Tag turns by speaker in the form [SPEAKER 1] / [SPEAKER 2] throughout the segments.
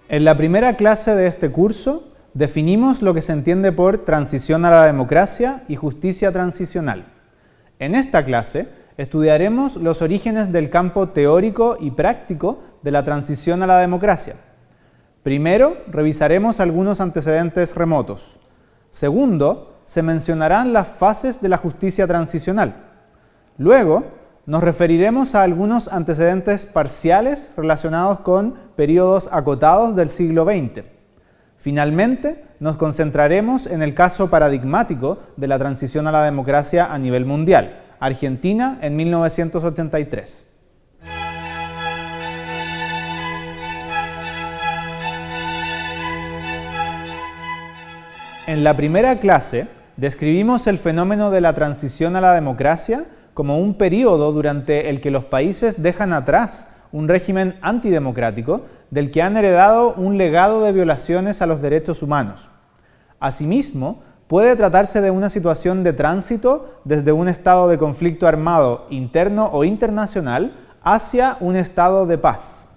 [SPEAKER 1] En la primera clase de este curso definimos lo que se entiende por transición a la democracia y justicia transicional. En esta clase estudiaremos los orígenes del campo teórico y práctico de la transición a la democracia. Primero, revisaremos algunos antecedentes remotos. Segundo, se mencionarán las fases de la justicia transicional. Luego, nos referiremos a algunos antecedentes parciales relacionados con periodos acotados del siglo XX. Finalmente, nos concentraremos en el caso paradigmático de la transición a la democracia a nivel mundial, Argentina en 1983. En la primera clase, describimos el fenómeno de la transición a la democracia como un período durante el que los países dejan atrás un régimen antidemocrático del que han heredado un legado de violaciones a los derechos humanos. Asimismo, puede tratarse de una situación de tránsito desde un estado de conflicto armado interno o internacional hacia un estado de paz.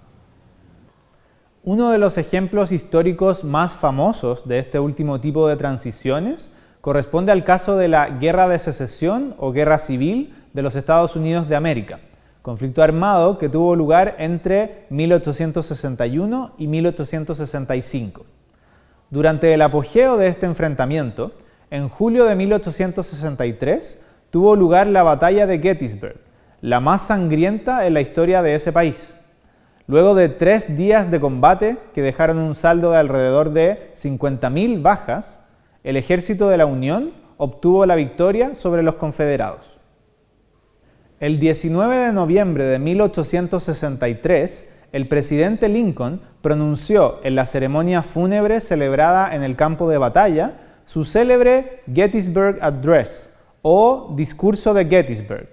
[SPEAKER 1] Uno de los ejemplos históricos más famosos de este último tipo de transiciones corresponde al caso de la Guerra de Secesión o Guerra Civil de los Estados Unidos de América, conflicto armado que tuvo lugar entre 1861 y 1865. Durante el apogeo de este enfrentamiento, en julio de 1863, tuvo lugar la Batalla de Gettysburg, la más sangrienta en la historia de ese país. Luego de 3 días de combate que dejaron un saldo de alrededor de 50.000 bajas, el ejército de la Unión obtuvo la victoria sobre los confederados. El 19 de noviembre de 1863, el presidente Lincoln pronunció en la ceremonia fúnebre celebrada en el campo de batalla su célebre Gettysburg Address o Discurso de Gettysburg.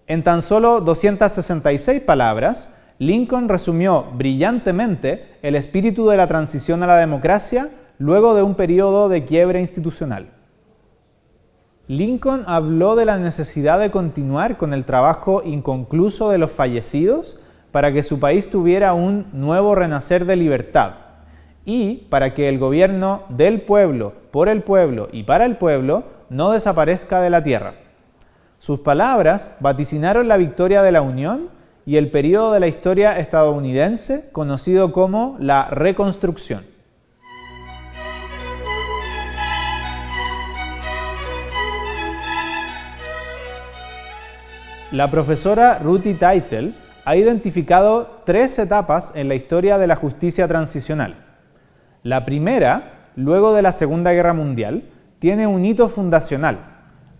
[SPEAKER 1] En tan solo 266 palabras, Lincoln resumió brillantemente el espíritu de la transición a la democracia luego de un periodo de quiebre institucional. Lincoln habló de la necesidad de continuar con el trabajo inconcluso de los fallecidos para que su país tuviera un nuevo renacer de libertad y para que el gobierno del pueblo, por el pueblo y para el pueblo no desaparezca de la tierra. Sus palabras vaticinaron la victoria de la Unión y el periodo de la historia estadounidense conocido como la Reconstrucción. La profesora Ruthie Teitel ha identificado 3 etapas en la historia de la justicia transicional. La primera, luego de la Segunda Guerra Mundial, tiene un hito fundacional: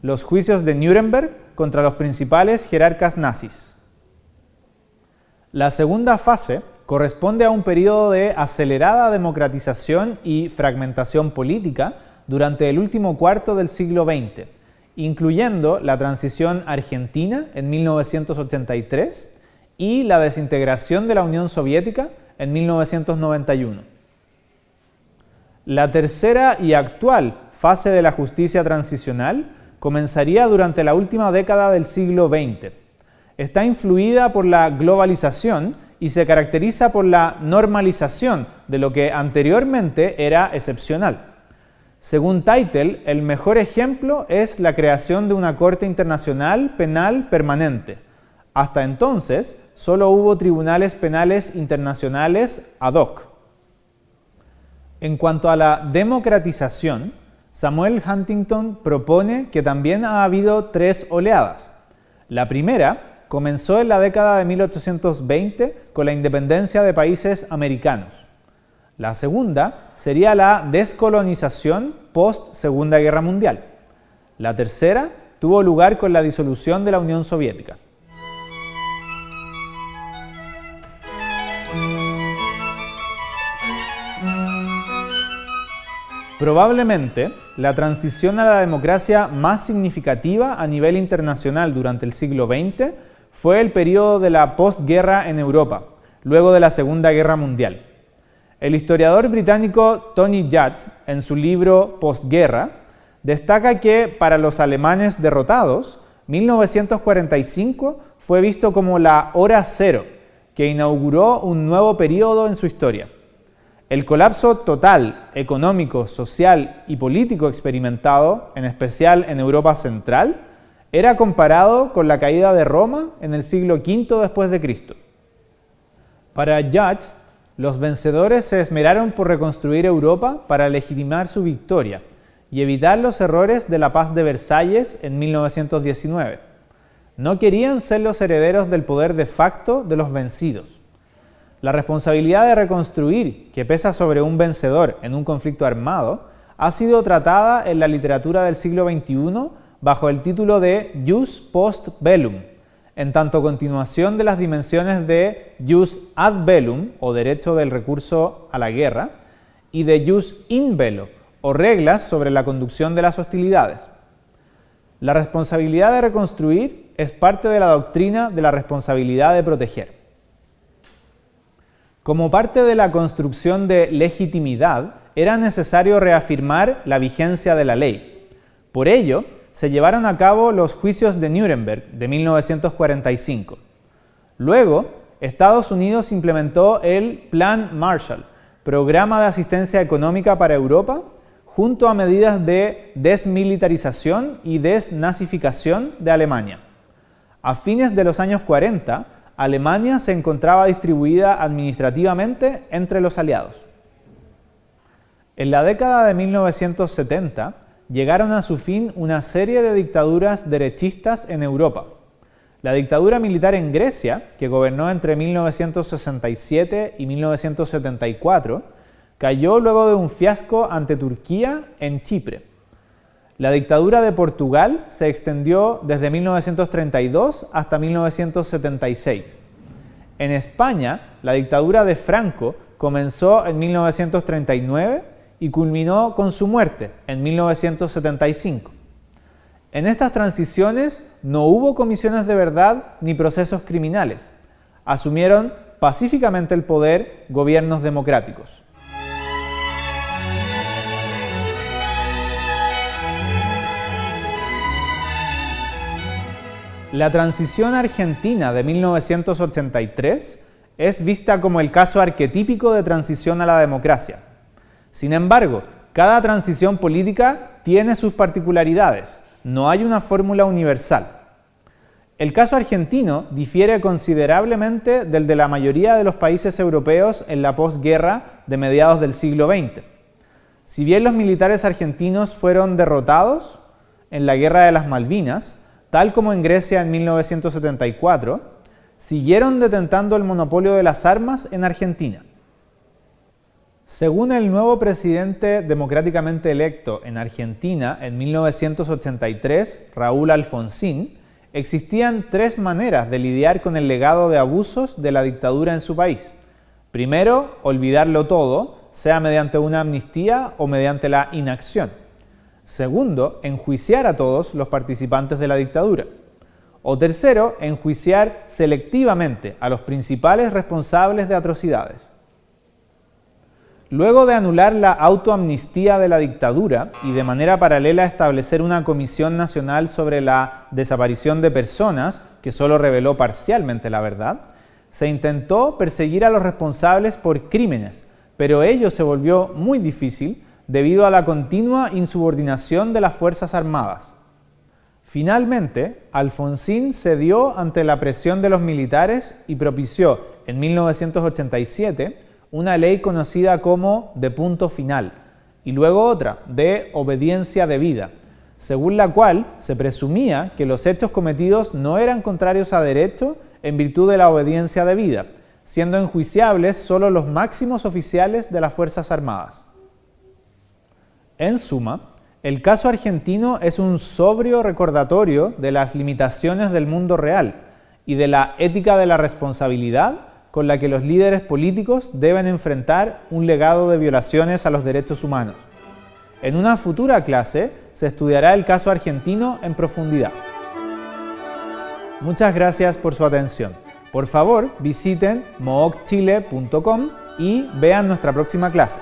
[SPEAKER 1] los juicios de Nuremberg contra los principales jerarcas nazis. La segunda fase corresponde a un periodo de acelerada democratización y fragmentación política durante el último cuarto del siglo XX, incluyendo la transición argentina en 1983 y la desintegración de la Unión Soviética en 1991. La tercera y actual fase de la justicia transicional comenzaría durante la última década del siglo XX. Está influida por la globalización y se caracteriza por la normalización de lo que anteriormente era excepcional. Según Teitel, el mejor ejemplo es la creación de una Corte Internacional Penal permanente. Hasta entonces, solo hubo tribunales penales internacionales ad hoc. En cuanto a la democratización, Samuel Huntington propone que también ha habido 3 oleadas. La primera comenzó en la década de 1820 con la independencia de países americanos. La segunda sería la descolonización post-Segunda Guerra Mundial. La tercera tuvo lugar con la disolución de la Unión Soviética. Probablemente, la transición a la democracia más significativa a nivel internacional durante el siglo XX fue el periodo de la posguerra en Europa, luego de la Segunda Guerra Mundial. El historiador británico Tony Judt, en su libro Postguerra, destaca que para los alemanes derrotados, 1945 fue visto como la hora cero, que inauguró un nuevo periodo en su historia. El colapso total, económico, social y político experimentado, en especial en Europa Central, era comparado con la caída de Roma en el siglo V después de Cristo. Para Judt, los vencedores se esmeraron por reconstruir Europa para legitimar su victoria y evitar los errores de la Paz de Versalles en 1919. No querían ser los herederos del poder de facto de los vencidos. La responsabilidad de reconstruir, que pesa sobre un vencedor en un conflicto armado, ha sido tratada en la literatura del siglo XXI bajo el título de Jus Post Bellum, en tanto continuación de las dimensiones de Jus Ad Bellum, o derecho del recurso a la guerra, y de Jus In Bello, o reglas sobre la conducción de las hostilidades. La responsabilidad de reconstruir es parte de la doctrina de la responsabilidad de proteger. Como parte de la construcción de legitimidad, era necesario reafirmar la vigencia de la ley. Por ello, se llevaron a cabo los juicios de Nuremberg de 1945. Luego, Estados Unidos implementó el Plan Marshall, Programa de Asistencia Económica para Europa, junto a medidas de desmilitarización y desnazificación de Alemania. A fines de los años 40, Alemania se encontraba distribuida administrativamente entre los aliados. En la década de 1970, llegaron a su fin una serie de dictaduras derechistas en Europa. La dictadura militar en Grecia, que gobernó entre 1967 y 1974, cayó luego de un fiasco ante Turquía en Chipre. La dictadura de Portugal se extendió desde 1932 hasta 1976. En España, la dictadura de Franco comenzó en 1939 y culminó con su muerte en 1975. En estas transiciones no hubo comisiones de verdad ni procesos criminales. Asumieron pacíficamente el poder gobiernos democráticos. La transición argentina de 1983 es vista como el caso arquetípico de transición a la democracia. Sin embargo, cada transición política tiene sus particularidades, no hay una fórmula universal. El caso argentino difiere considerablemente del de la mayoría de los países europeos en la posguerra de mediados del siglo XX. Si bien los militares argentinos fueron derrotados en la Guerra de las Malvinas, tal como en Grecia en 1974, siguieron detentando el monopolio de las armas en Argentina. Según el nuevo presidente democráticamente electo en Argentina en 1983, Raúl Alfonsín, existían tres maneras de lidiar con el legado de abusos de la dictadura en su país. Primero, olvidarlo todo, sea mediante una amnistía o mediante la inacción. Segundo, enjuiciar a todos los participantes de la dictadura. O tercero, enjuiciar selectivamente a los principales responsables de atrocidades. Luego de anular la autoamnistía de la dictadura y de manera paralela establecer una comisión nacional sobre la desaparición de personas, que solo reveló parcialmente la verdad, se intentó perseguir a los responsables por crímenes, pero ello se volvió muy difícil debido a la continua insubordinación de las Fuerzas Armadas. Finalmente, Alfonsín cedió ante la presión de los militares y propició en 1987 una ley conocida como de punto final y luego otra de obediencia debida, según la cual se presumía que los hechos cometidos no eran contrarios a derecho en virtud de la obediencia debida, siendo enjuiciables solo los máximos oficiales de las Fuerzas Armadas. En suma, el caso argentino es un sobrio recordatorio de las limitaciones del mundo real y de la ética de la responsabilidad con la que los líderes políticos deben enfrentar un legado de violaciones a los derechos humanos. En una futura clase se estudiará el caso argentino en profundidad. Muchas gracias por su atención. Por favor, visiten moocchile.com y vean nuestra próxima clase.